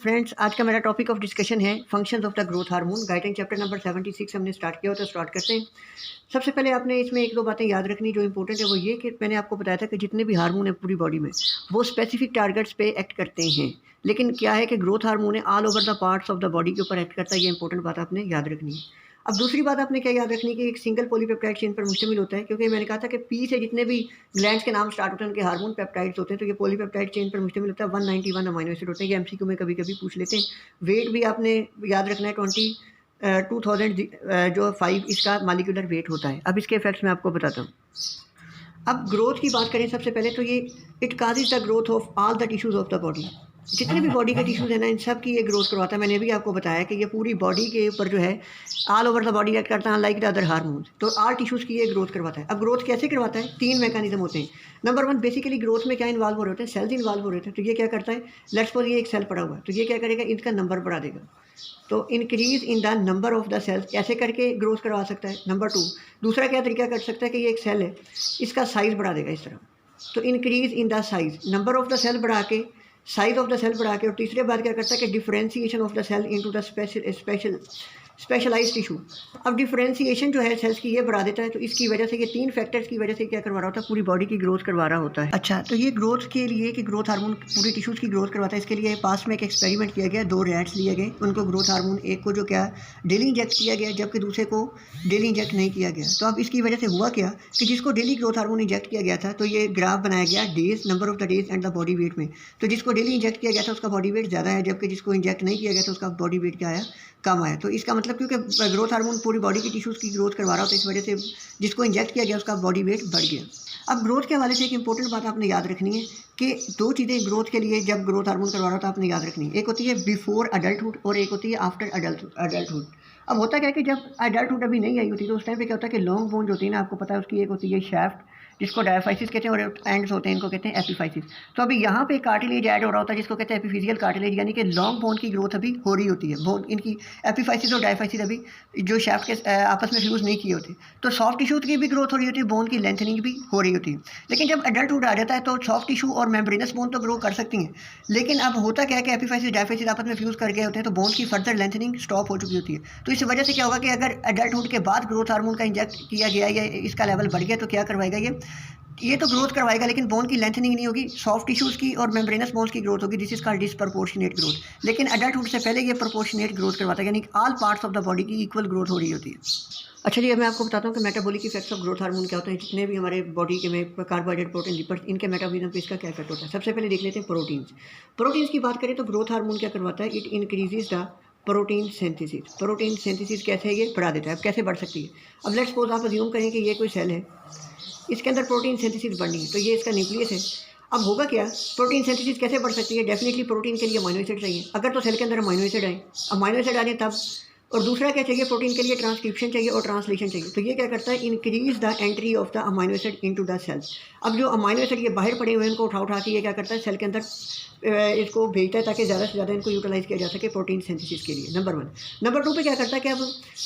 Friends, आज का मेरा टॉपिक ऑफ डिस्कशन है functions of the growth hormone. Guiding chapter number 76 हमने स्टार्ट किया हो तो स्टार्ट करते हैं। सबसे पहले आपने इसमें एक दो बातें याद रखनी जो इंपॉर्टेंट है, वो ये कि मैंने आपको बताया था कि जितने भी हार्मोन है पूरी बॉडी में वो स्पेसिफिक टारगेट्स पे एक्ट करते हैं, लेकिन क्या है कि ग्रोथ हार्मोन है all over the parts of the body के ऊपर एक्ट करता है। ये इंपॉर्टेंट बात आपने याद रखनी है। अब दूसरी बात आपने क्या याद रखनी है कि एक सिंगल पॉलीपेप्टाइड चेन पर मुश्तमिल होता है, क्योंकि मैंने कहा था कि पी से जितने भी ग्लैंड्स के नाम स्टार्ट होते हैं उनके हार्मोन पेप्टाइड्स होते हैं, तो ये पॉलीपेप्टाइड चेन पर मुश्तमिल होता है। 191 अमीनो एसिड होते हैं। ये एमसीक्यू में कभी कभी पूछ लेते हैं। वेट भी आपने याद रखना है 2000 जो 5 इसका मालिक्यूलर वेट होता है। अब इसके इफेक्ट्स मैं आपको बताता हूँ। अब ग्रोथ की बात करें सबसे पहले तो ये it causes the growth of all the tissues of the body. जितने भी बॉडी के टिश्यूज हैं ना, इन सब की ये ग्रोथ करवाता है। मैंने भी आपको बताया कि ये पूरी बॉडी के ऊपर जो है all over the body act करता है लाइक द अदर हार्मोन्स, तो ऑल टिश्यूज की ये ग्रोथ करवाता है। अब ग्रोथ कैसे करवाता है? 3 मैकेनिज्म होते हैं। नंबर 1, बेसिकली ग्रोथ में क्या इन्वॉल्व हो रहे होते हैं? सेल्स इन्वॉल्व हो रहे होते हैं। तो ये क्या करता है, लेट्स सपोज ये एक सेल पड़ा हुआ है, तो ये क्या करेगा, इसका नंबर बढ़ा देगा। तो increase in the number of the cells ऐसे करके ग्रोथ करवा सकता है। नंबर 2, दूसरा क्या तरीका कर सकता है कि ये एक सेल है, इसका साइज़ बढ़ा देगा इस तरह। तो increase in the size, number of the cell बढ़ा के, साइज ऑफ द सेल बढ़ा के। और तीसरी बात क्या करता है कि differentiation of the cell into the specialised tissue. अब डिफरेंशिएशन जो है सेल्स की ये बढ़ा देता है, तो इसकी वजह से ये 3 फैक्टर्स की वजह से क्या करवा रहा होता है, पूरी बॉडी की ग्रोथ करवा रहा होता है। अच्छा, तो ये ग्रोथ के लिए कि ग्रोथ हार्मोन पूरी टिश्यूज़ की ग्रोथ करवाता है, इसके लिए पास में एक एक्सपेरिमेंट किया गया। 2 रैट्स लिए गए, उनको ग्रोथ हार्मोन एक को जो क्या डेली इंजेक्ट किया गया, जबकि दूसरे को डेली इंजेक्ट नहीं किया गया। तो अब इसकी वजह से हुआ क्या कि जिसको डेली ग्रोथ हार्मोन इंजेक्ट किया गया था, तो ये ग्राफ बनाया गया days, number of the days and the body weight में। तो जिसको डेली इंजेक्ट किया गया था उसका बॉडी वेट ज़्यादा है, जबकि जिसको इंजेक्ट नहीं किया गया था उसका बॉडी वेट क्या आया, कम आया। तो इसका मतलब क्योंकि ग्रोथ हार्मोन पूरी बॉडी की टिश्यूज़ की ग्रोथ करवा रहा होता है, इस वजह से जिसको इंजेक्ट किया गया उसका बॉडी वेट बढ़ गया। अब ग्रोथ के हवाले से एक इंपॉर्टेंट बात आपने याद रखनी है कि 2 चीज़ें ग्रोथ के लिए जब ग्रोथ हार्मोन करवा रहा होता है आपने याद रखनी है। एक होती है बिफोर अडल्टहुड और एक होती है आफ्टर अडल्टहुड। अब होता क्या है कि जब अडल्टहुड अभी नहीं आई होती तो उस टाइम पे क्या होता है कि लॉन्ग बोन जो होती है ना, आपको पता है उसकी एक होती है शाफ्ट, जिसको डायफाइसिस कहते हैं, और एंड्स होते हैं, इनको कहते हैं एपिफाइसिस। तो अभी यहाँ पे कार्टिलेज ऐड हो रहा होता है जिसको कहते हैं एपिफिजियल कार्टिलेज, यानी कि लॉन्ग बोन की ग्रोथ अभी हो रही होती है। बोन इनकी एपिफाइसिस और डायफाइसिस अभी जो शाफ्ट के आपस में फ्यूज़ नहीं किए होते, तो सॉफ्ट टिश्यू की भी ग्रोथ हो रही होती है, बोन की लेंथनिंग भी हो रही होती है। लेकिन जब एडल्टहुड आ जाता है तो सॉफ्ट टिश्यू और मेम्ब्रेनस बोन तो ग्रो कर सकती हैं, लेकिन अब होता क्या है कि एपिफाइसिस डायफाइसिस आपस में फ्यूज़ कर गए होते हैं, तो बोन की फर्दर लेंथनिंग स्टॉप हो चुकी होती है। तो इस वजह से क्या होगा कि अगर एडल्टहुड के बाद ग्रोथ हार्मोन का इंजेक्ट किया गया या इसका लेवल बढ़ गया तो क्या करवाएगा, ये तो ग्रोथ करवाएगा, लेकिन बोन की लेंथनिंग नहीं होगी, सॉफ्ट टिश्यूज़ की और मेम्ब्रेनस बोन्स की ग्रोथ होगी। This is called disproportionate growth. लेकिन एडल्टहुड से पहले ये प्रोपोर्शनेट ग्रोथ करवाता है, यानी all parts of the body की इक्वल ग्रोथ हो रही होती है। अच्छा जी, अब मैं आपको बताता हूँ कि metabolic effects of growth hormone क्या होते हैं। जितने भी हमारे बॉडी के में कार्बोहाइड्रेट, प्रोटीन, लिपिड्स, इनके मेटाबॉलिज्म पे इसका क्या इफेक्ट होता है। सबसे पहले देख लेते हैं प्रोटीन्स। प्रोटीन्स की बात करें तो ग्रोथ हार्मोन क्या करवाता है, it increases the protein synthesis. Protein synthesis कैसे ये बढ़ा देता है। अब कैसे बढ़ सकती है, अब लेट्स सपोज आप अज्यूम करें कि ये कोई सेल है, इसके अंदर प्रोटीन सिंथेसिस बढ़नी है, तो ये इसका न्यूक्लियस है। अब होगा क्या, प्रोटीन सिंथेसिस कैसे बढ़ सकती है, डेफिनेटली प्रोटीन के लिए अमीनो एसिड चाहिए। अगर तो सेल के अंदर अमीनो एसिड आए, अमीनो एसिड आ जाए तब, और दूसरा क्या चाहिए, प्रोटीन के लिए ट्रांसक्रिप्शन चाहिए और ट्रांसलेशन चाहिए। तो ये क्या करता है, increase the entry of the amino acid into the cells. अब जो अमीनो एसिड ये बाहर पड़े हुए हैं, इनको उठा उठा के ये क्या करता है, सेल के अंदर इसको भेजता है ताकि ज़्यादा से ज़्यादा इनको यूटिलाइज किया जा सके प्रोटीन सिंथेसिस के लिए। नंबर 1। नंबर 2 पे क्या करता है कि अब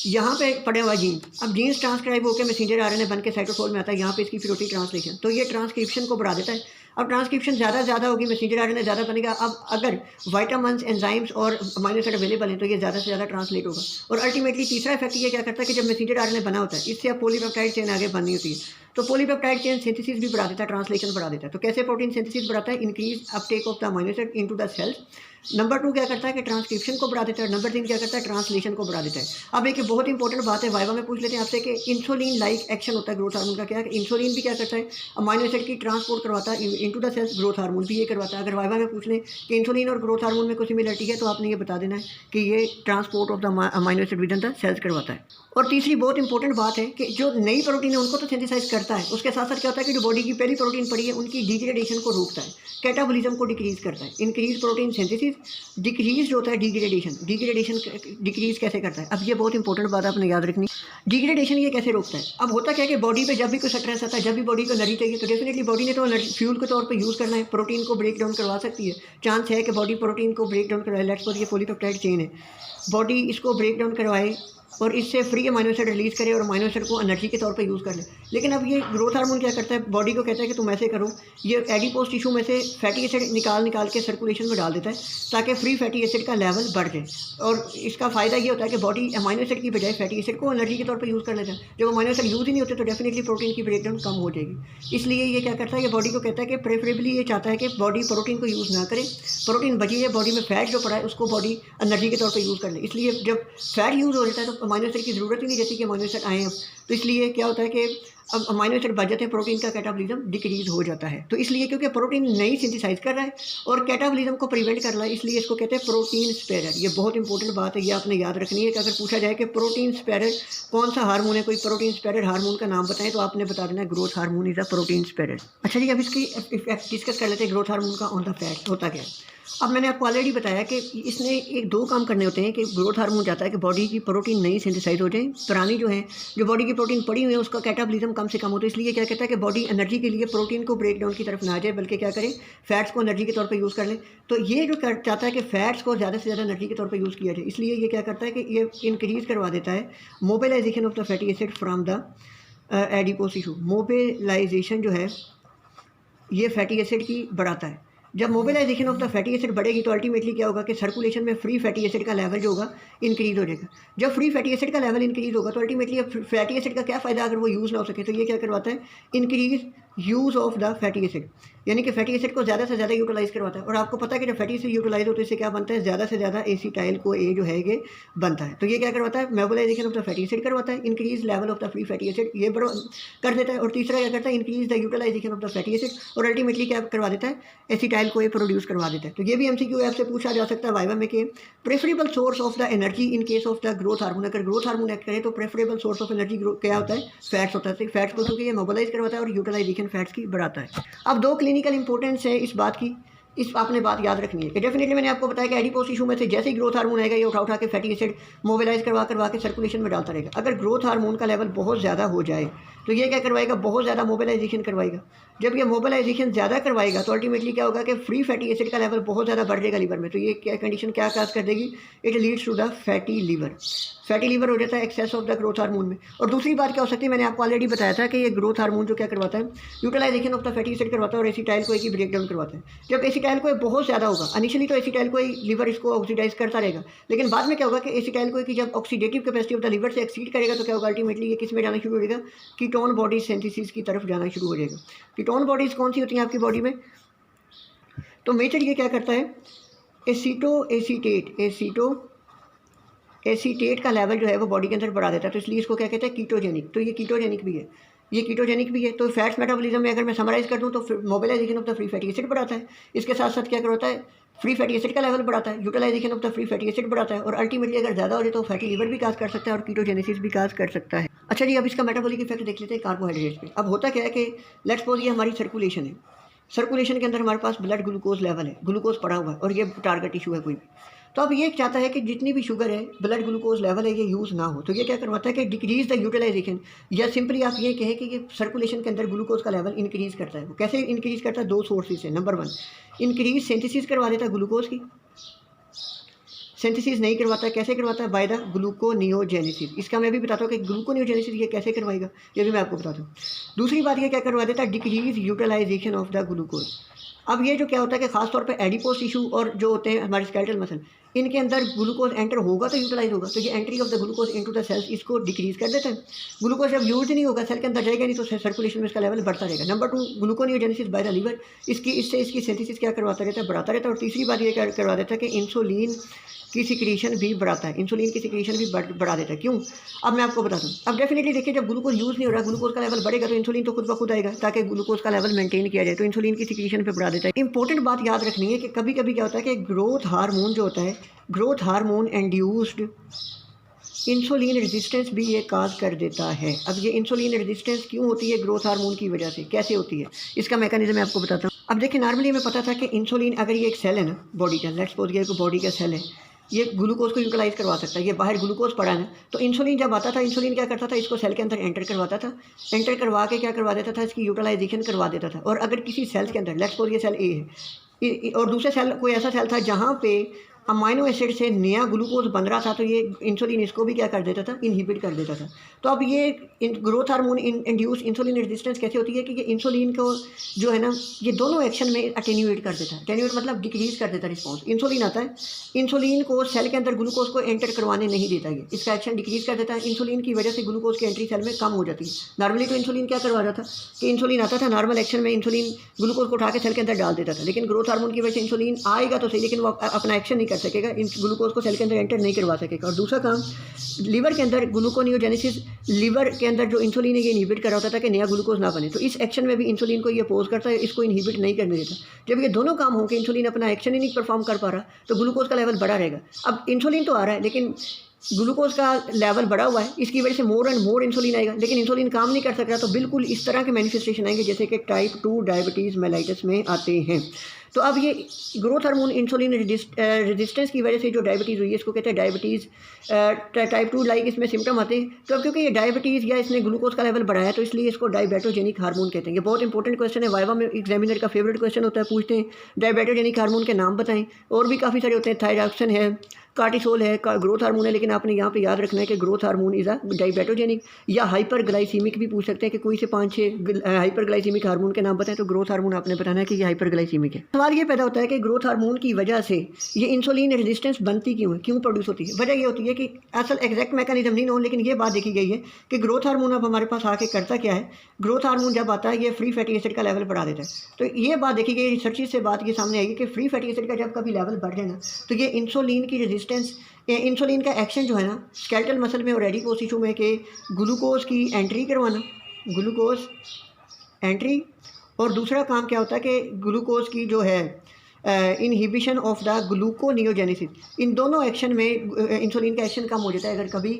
यहाँ पे पड़े हुआ जीन, अब जीन्स ट्रांसक्राइब होकर मैसेंजर आरएनए बन के साइटोसोल में आता है, यहाँ पे इसकी फिर होती है ट्रांसलेशन, तो ये ट्रांसक्रिप्शन को बढ़ा देता है। अब ट्रांसक्रिप्शन ज़्यादा होगी, मैसेंजर आरएनए ज़्यादा बनेगा। अब अगर विटामिन्स, एंजाइम्स और अमीनो एसिड अवेलेबल हैं तो ये ज़्यादा से ज़्यादा ट्रांसलेट होगा। और अल्टीमेटली तीसरा इफेक्ट ये क्या करता है कि जब मैसेंजर आरएनए बना होता है, इससे अब पॉलीपेप्टाइड चेन आगे बननी होती है, तो पॉलीपेप्टाइड चेन सिंथेसिस भी बढ़ा देता है, ट्रांसलेशन बढ़ा देता है। तो कैसे प्रोटीन सिंथेसिस बढ़ाता है, increase uptake of the amino acid into the cells. Number 2 क्या करता है कि ट्रांसक्रिप्शन को बढ़ा देता है। नंबर 3 क्या करता है, ट्रांसलेशन को बढ़ा देता है। अब एक बहुत इंपॉर्टेंट बात है, वाइवा में पूछ लेते हैं आपसे कि इंसुलिन लाइक एक्शन होता है ग्रोथ हार्मोन का, क्या है, इंसुलिन भी क्या करता है, अमीनो एसिड की ट्रांसपोर्ट करवाता है into the cells, growth hormone भी ये करवाता है। अगर वाइवा में पूछ लें कि इंसुलिन और ग्रोथ हार्मोन में कोई सिमिलरिटी है तो आपने ये बता देना है कि ये transport of the amino acid within the cells करवाता है। और तीसरी बहुत इंपॉर्टेंट बात है कि जो नई प्रोटीन है उनको तो सिंथेसाइज करता है, उसके साथ साथ क्या होता है कि जो बॉडी की पहली प्रोटीन पड़ी है उनकी डिग्रेडेशन को रोकता है, कैटाबॉलिज्म को डिक्रीज करता है। इंक्रीज प्रोटीन सिंथेसिस, डिक्रीज जो होता है डिग्रेडेशन डिक्रीज कैसे करता है। अब ये बहुत इंपॉर्टेंट बात आपने याद रखनी, डिग्रेडेशन ये कैसे रोकता है। अब होता क्या है कि बॉडी पे जब भी कोई स्ट्रेस आता है, जब भी बॉडी को एनर्जी चाहिए, तो डेफिनेटली बॉडी ने तो फ्यूल के तौर पर यूज़ करना है, प्रोटीन को ब्रेक डाउन करवा सकती है। चांस है कि बॉडी प्रोटीन को ब्रेक डाउन करवाए। लेट्स सपोज ये पॉलीपेप्टाइड चेन है, बॉडी इसको ब्रेक डाउन करवाए और इससे फ्री अमाइनो एसिड रिलीज़ करे और अमाइनो एसिड को एनर्जी के तौर पे यूज़ कर ले। लेकिन अब ये ग्रोथ हार्मोन क्या करता है, बॉडी को कहता है कि तुम ऐसे करो, ये एडिपोज टिश्यू में से फैटी एसिड निकाल के सर्कुलेशन में डाल देता है ताकि फ्री फैटी एसिड का लेवल बढ़ जाए। और इसका फ़ायदा ये होता है कि बॉडी अमाइनो एसिड की बजाय फैटी एसिड को एनर्जी के तौर पर यूज़ कर लेता है। जब अमाइनो एसिड यूज़ ही नहीं होते तो डेफिनेटली प्रोटीन की ब्रेकडाउन कम हो जाएगी। इसलिए ये क्या करता है, ये बॉडी को कहता है कि प्रेफरेबली ये चाहता है कि बॉडी प्रोटीन को यूज़ ना करे, प्रोटीन बची है बॉडी में फैट जो पड़ा है उसको बॉडी एनर्जी के तौर पर यूज़ कर ले। इसलिए जब फैट यूज़ हो जाता है तो अमाइनो एसिड की ज़रूरत ही नहीं रहती कि अमाइनो एसिड आए अब। तो इसलिए क्या होता है कि अब अमाइनो एसिड बढ़ जाते हैं, प्रोटीन का कैटाबॉलिज्म डिक्रीज हो जाता है। तो इसलिए क्योंकि प्रोटीन नहीं सिंथेसाइज कर रहा है और कैटाबॉलिज्म को प्रिवेंट कर रहा है, इसलिए इसको कहते हैं प्रोटीन स्पेरर। ये बहुत इंपॉर्टेंट बात है, ये आपने याद रखनी है कि अगर पूछा जाए कि प्रोटीन स्पेरर कौन सा हार्मोन है, कोई प्रोटीन स्पेरर हार्मोन का नाम बताएं, तो आपने बता देना growth hormone is a protein sparer. अच्छा जी, अब इसकी इफेक्ट डिस्कस कर लेते हैं ग्रोथ हार्मोन का ऑन द फैट होता क्या है। अब मैंने आपको ऑलरेडी बताया कि इसने एक दो काम करने होते हैं कि ग्रोथ हार्मोन चाहता है कि बॉडी की प्रोटीन नई सिंथेसाइज हो जाए, पुरानी जो है जो बॉडी की प्रोटीन पड़ी हुई है उसका कैटाबॉलिज्म कम से कम हो। तो इसलिए क्या कहता है कि बॉडी एनर्जी के लिए प्रोटीन को ब्रेक डाउन की तरफ ना जाए, बल्कि क्या करे, फैट्स को एनर्जी के तौर पर यूज़ कर ले। तो ये जो चाहता है कि फैट्स को ज़्यादा से ज़्यादा एनर्जी के तौर पर यूज़ किया जाए, इसलिए ये क्या करता है कि ये इंक्रीज़ करवा देता है mobilisation of the fatty acid from the adipose tissue. Mobilisation जो है ये फैटी एसिड की बढ़ाता है। जब mobilisation of the fatty acid बढ़ेगी तो अल्टीमेटली क्या होगा कि सर्कुलेशन में फ्री फैटी एसिड का लेवल जो होगा इंक्रीज़ हो जाएगा। जब फ्री फैटी एसिड का लेवल इंक्रीज़ होगा तो अल्टीमेटली फैटी एसिड का क्या फ़ायदा अगर वो यूज़ ना हो सके, तो ये क्या करवाता है, increase use of the fatty acid, यानी कि फैटी एसिड को ज़्यादा से ज़्यादा यूटिलाइज़ करवाता है। और आपको पता है कि जब फैटी एसिड यूटिलाइज हो तो इससे क्या बनता है, ज़्यादा से ज़्यादा एसिटाइल को ए जो है ये बनता है। तो ये क्या करवाता है, mobilisation of the fatty acid करवाता है, increase level of the free fatty acid ये कर देता है। और तीसरा क्या करता है, increase the utilisation of the fatty acid, और अल्टीमेटली क्या करवा देता है, एसिटाइल को ए प्रोड्यूस करवा देता है। तो ये भी एमसीक्यू आपसे पूछा जा सकता है वाइवा में कि preferable source of the energy in case of the growth hormone. अगर ग्रोथ हार्मोन एक्ट करे तो प्रेफरेबल सोर्स ऑफ एनर्जी क्या होता है, फैट्स होता है। फैट्स को क्योंकि ये मोबिलाइज करवाता है और यूटिलाइजेशन फैट्स की बढ़ाता है। अब दो क्लिनिकल इंपॉर्टेंस है इस बात की, इस आपने बात याद रखनी है कि डेफिनेटली मैंने आपको बताया कि एडिपोज टिश्यू में से जैसे ही ग्रोथ हार्मोन आएगा ये उठा के फैटी एसिड मोबिलाइज करवा के सर्कुलेशन में डालता रहेगा। अगर ग्रोथ हार्मोन का लेवल बहुत ज़्यादा हो जाए तो ये क्या करवाएगा, बहुत ज़्यादा मोबिलाइजेशन करवाएगा। जब ये मोबिलाइजेशन ज़्यादा करवाएगा तो अल्टीमेटली क्या होगा कि फ्री फैटी एसिड का लेवल बहुत ज़्यादा बढ़ जाएगा लीवर में। तो ये क्या कंडीशन क्या काज कर देगी, it leads to the fatty liver. Fatty liver हो जाता है excess of the growth hormone में। और दूसरी बात क्या हो सकती है, मैंने आपको ऑलरेडी बताया था कि ये ग्रोथ हार्मोन जो क्या करवाता है, utilisation of the fatty acid करवाता है और एसिटाइल को एक ही ब्रेक डाउन करवाता है। जब एसिटाइल को बहुत ज़्यादा होगा, इनिशियली तो एसिटाइल को लीवर इसको ऑक्सीडाइज करता रहेगा, लेकिन बाद में क्या होगा कि एसिटाइल को की जब oxidative capacity of the liver से एक्सीड करेगा तो क्या होगा, अल्टीमेटली ये किस में जाना शुरू हो जाएगा, कीटोन बॉडी सिंथेसिस की तरफ जाना शुरू हो जाएगा। कीटोन बॉडीज़ कौन सी होती हैं आपकी बॉडी में, तो मेजर ये क्या करता है, एसीटेट का लेवल जो है वो बॉडी के अंदर बढ़ा देता है। तो इसलिए इसको क्या कहते हैं, कीटोजेनिक। तो ये कीटोजेनिक भी है, ये कीटोजेनिक भी है। तो फैट्स मेटाबॉलिज्म में अगर मैं समराइज़ कर दूं तो mobilisation of the free fatty acid बढ़ाता है, इसके साथ साथ क्या करता है, फ्री फैटी एसिड का लेवल बढ़ाता है, utilisation of the free fatty acid बढ़ाता है, और अल्टीमेटली अगर ज़्यादा हो जाए तो फैटी लीवर भी काज कर सकता है और कीटोजेनेसिस भी काज कर सकता है। अच्छा जी, अब इसका मेटाबॉलिक इफेक्ट देख लेते हैं कार्बोहाइड्रेट्स पे। अब होता क्या है कि लेट्स सपोज ये हमारी सर्कुलेशन है, सर्कुलेशन के अंदर हमारे पास ब्लड ग्लूकोज लेवल है, ग्लूकोज पड़ा हुआ है और ये टारगेट टिश्यू है कोई भी। तो अब ये चाहता है कि जितनी भी शुगर है, ब्लड ग्लूकोज लेवल है, ये यूज़ ना हो। तो ये क्या करवाता है कि डिक्रीज द यूटिलाइजेशन, या सिंपली आप ये कहें कि ये सर्कुलेशन के अंदर ग्लूकोज का लेवल इंक्रीज़ करता है। वो कैसे इंक्रीज़ करता है, दो सोर्सेज से। नंबर वन, इंक्रीज सिंथेसिस करवा देता है ग्लूकोज की, सिंथेसिस नहीं करवाता है, कैसे करवाता है, बाय द ग्लूकोनियोजेनेसिस। इसका मैं भी बताता हूँ कि ग्लूकोनियोजेनेसिस ये कैसे करवाएगा, ये भी मैं आपको बताता हूँ। दूसरी बात ये क्या करवा देता है, decrease utilisation of the glucose. अब ये जो क्या होता है कि खासतौर पे एडिपोज टिश्यू और जो होते हैं हमारे स्केलेटल मसल, इनके अंदर ग्लूकोज एंटर होगा तो यूटिलाइज होगा। तो ये entry of the glucose into the cells इसको डिक्रीज कर देता है। ग्लूकोज जब यूज नहीं होगा, सेल के अंदर जाएगा नहीं, तो सर्कुलेशन में इसका लेवल बढ़ता रहेगा। Number two, gluconeogenesis by the liver, इससे इसकी सिंथेसिस क्या करवाता रहता है, बढ़ाता रहता है। और तीसरी बात ये क्या करवा देता है कि इंसुलिन की सिक्रीशन भी बढ़ाता है, इंसुलिन की सिक्रीशन भी बढ़ा देता है। क्यों, अब मैं आपको बताता हूँ। अब डेफिनेटली देखिए, जब ग्लूकोज यूज़ नहीं हो रहा, ग्लूकोज का लेवल बढ़ेगा तो इंसुलिन तो खुद ब खुद आएगा ताकि ग्लूकोज का लेवल मेंटेन किया जाए। तो इंसुलिन की सिक्रीशन पे बढ़ा देता है। इंपॉर्टेंट बात याद रखनी है कि कभी कभी क्या होता है कि ग्रोथ हार्मोन जो होता है, growth hormone induced insulin resistance भी ये काज कर देता है। अब ये इंसुलिन रेजिस्टेंस क्यों होती है, ग्रोथ हार्मोन की वजह से। कैसे होती है, इसका मैकेनिज्म मैं आपको बताता हूँ। अब देखिए, नॉर्मली हमें पता था कि इंसुलिन, अगर ये एक सेल है ना बॉडी का, लेट्स सपोज ये बॉडी का सेल है, ये ग्लूकोज को यूटिलाइज करवा सकता है। ये बाहर ग्लूकोज पड़ा है, तो इंसुलिन जब आता था, इंसुलिन क्या करता था, इसको सेल के अंदर एंटर करवाता था, एंटर करवा के क्या करवा देता था, इसकी यूटिलाइजेशन करवा देता था। और अगर किसी सेल्स के अंदर, लेट्स सपोज ये सेल ए है और दूसरे सेल कोई ऐसा सेल था जहाँ पे अमाइनो एसिड से नया ग्लूकोज बन रहा था, तो ये इंसुलिन इसको भी क्या कर देता था, इनहिबिट कर देता था। तो अब ये growth hormone induce insulin resistance कैसे होती है कि ये इंसुलिन को जो है ना, ये दोनों एक्शन में अटेन्यूएट कर देता है। अटेन्यूएट मतलब डिक्रीज कर देता है रिस्पॉन्स। इंसुलिन आता है, इंसुलिन को सेल के अंदर ग्लूकोज को एंटर करवाने नहीं देता, ये इसका एक्शन डिक्रीज कर देता है। इंसुलिन की वजह से ग्लूकोज की एंट्री सेल में कम हो जाती है। नॉर्मली तो इंसुलिन क्या करवा रहा था कि इंसुलिन आता था, नॉर्मल एक्शन में इंसुलिन ग्लूकोज को उठा के सेल के अंदर डाल देता था, लेकिन ग्रोथ हार्मोन की वजह से इंसुलिन आएगा तो सही, लेकिन वो अपना एक्शन नहीं कर सकेगा, ग्लूकोज को सेल के अंदर एंटर नहीं करवा सकेगा। और दूसरा काम, लीवर के अंदर ग्लूकोनियोजेनेसिस, लीवर के अंदर जो इंसुलिन है ये इनहिबिट कर रहा होता था कि नया ग्लूकोज ना बने, तो इस एक्शन में भी इंसुलिन को ये अपोज करता है, इसको इनहिबिट नहीं करने देता। जब ये दोनों काम होंगे, इंसुलिन अपना एक्शन ही नहीं परफॉर्म कर पा रहा, तो ग्लूकोज का लेवल बढ़ा रहेगा। अब इंसुलिन तो आ रहा है, लेकिन ग्लूकोज का लेवल बढ़ा हुआ है, इसकी वजह से मोर एंड मोर इंसुलिन आएगा, लेकिन इंसुलिन काम नहीं कर सक रहा, तो बिल्कुल इस तरह के मैनिफेस्टेशन आएंगे जैसे कि टाइप 2 डायबिटीज़ मेलाइटिस में आते हैं। तो अब ये ग्रोथ हार्मोन इंसुलिन रेजिस्टेंस की वजह से जो डायबिटीज़ हुई है, इसको कहते हैं डायबिटीज़ टाइप 2 लाइक इसमें सिम्टम आते हैं। तो अब क्योंकि ये डायबिटीज़ या इसने ग्लूकोज का लेवल बढ़ाया, तो इसलिए इसको डायबेटोजेनिक हार्मोन कहते हैं। ये बहुत इंपॉर्टेंट क्वेश्चन है, वाइवा में एग्जामिनर का फेवरेट क्वेश्चन होता है, पूछते हैं डायबेटोजेनिक हार्मोन के नाम बताएं। और भी काफ़ी सारे होते हैं, थायरॉक्सिन है, कार्टिसोल है, ग्रोथ हार्मोन है, लेकिन आपने यहाँ पे याद रखना है कि ग्रोथ हार्मोन इज़ अ डायबेटोजेनिक। या हाइपरग्लाइसीमिक भी पूछ सकते हैं कि कोई से 5-6 हाइपरग्लाइसीमिक हार्मोन के नाम बताएं, तो ग्रोथ हार्मोन आपने बताना है कि ये हाइपरग्लाइसीमिक है। सवाल ये पैदा होता है कि ग्रोथ हार्मोन की वजह से ये इंसुलिन रेजिस्टेंस बनती क्यों है, क्यों प्रोड्यूस होती है। वजह ये होती है कि असल एग्जैक्ट मैकेनिज्म नहीं नोन, लेकिन ये बात देखी गई है कि ग्रोथ हार्मोन अब हमारे पास आके करता क्या है। ग्रोथ हार्मोन जब आता है, ये फ्री फैटी एसिड का लेवल बढ़ा देता है। तो ये बात देखी गई, रिसर्च से बात ये सामने आई कि फ्री फैटी एसिड का जब कभी लेवल बढ़ जाए ना, तो ये इंसुलिन की रेजिस्टेंस, इंसुलिन का एक्शन जो है ना स्केलेटल मसल में और एडिपोज टिश्यू में कि ग्लूकोज की एंट्री करवाना, ग्लूकोज एंट्री, और दूसरा काम क्या होता है कि ग्लूकोज की जो है इनहिबिशन ऑफ द ग्लूकोनियोजेनेसिस। इन दोनों एक्शन में इंसुलिन का एक्शन कम हो जाता है अगर कभी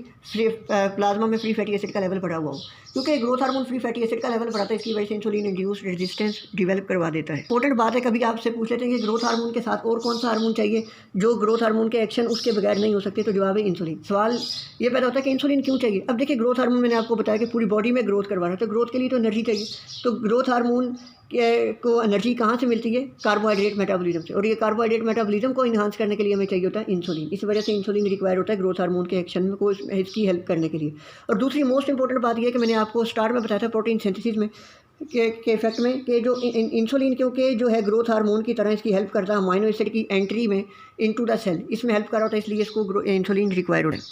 प्लाज्मा में फ्री फैटी एसिड का लेवल बढ़ा हुआ हो, क्योंकि growth hormone free fatty acid का लेवल बढ़ाता है, इसकी वजह से इंसुलिन इंड्यूस रेजिस्टेंस डेवलप करवा देता है। इंपॉर्टेंट बात है, कभी आपसे पूछ लेते हैं कि ग्रोथ हार्मोन के साथ और कौन सा हार्मोन चाहिए जो ग्रोथ हार्मोन के एक्शन उसके बगैर नहीं हो सकते, तो जवाब है इंसुलिन। सवाल ये पैदा होता है कि इंसुलिन क्यों चाहिए। अब देखिए, ग्रोथ हार्मोन मैंने आपको बताया कि पूरी बॉडी में ग्रोथ करवा रहा है, तो ग्रोथ के लिए तो एनर्जी चाहिए। तो ग्रोथ हार्मोन को एनर्जी कहाँ से मिलती है, कार्बोहाइड्रेट मेटाबॉलिज्म से, और ये कार्बोहाइड्रेट मेटाबॉलिज्म को इन्हांस करने के लिए हमें चाहिए होता है इंसुलिन। इस वजह से इंसुलिन रिक्वायर होता है ग्रोथ हार्मोन के एक्शन में को इसकी हेल्प करने के लिए। और दूसरी मोस्ट इंपॉर्टेंट बात यह है कि मैंने आपको स्टार्ट में बताया था प्रोटीन सिंथेसिस में के इफेक्ट में कि जो इंसुलिन क्योंकि जो है ग्रोथ हार्मोन की तरह इसकी हेल्प करता है अमाइनो एसिड की एंट्री में इनटू द सेल, इसमें हेल्प कर रहा होता है, इसलिए इसको इंसुलिन रिक्वायर होता है।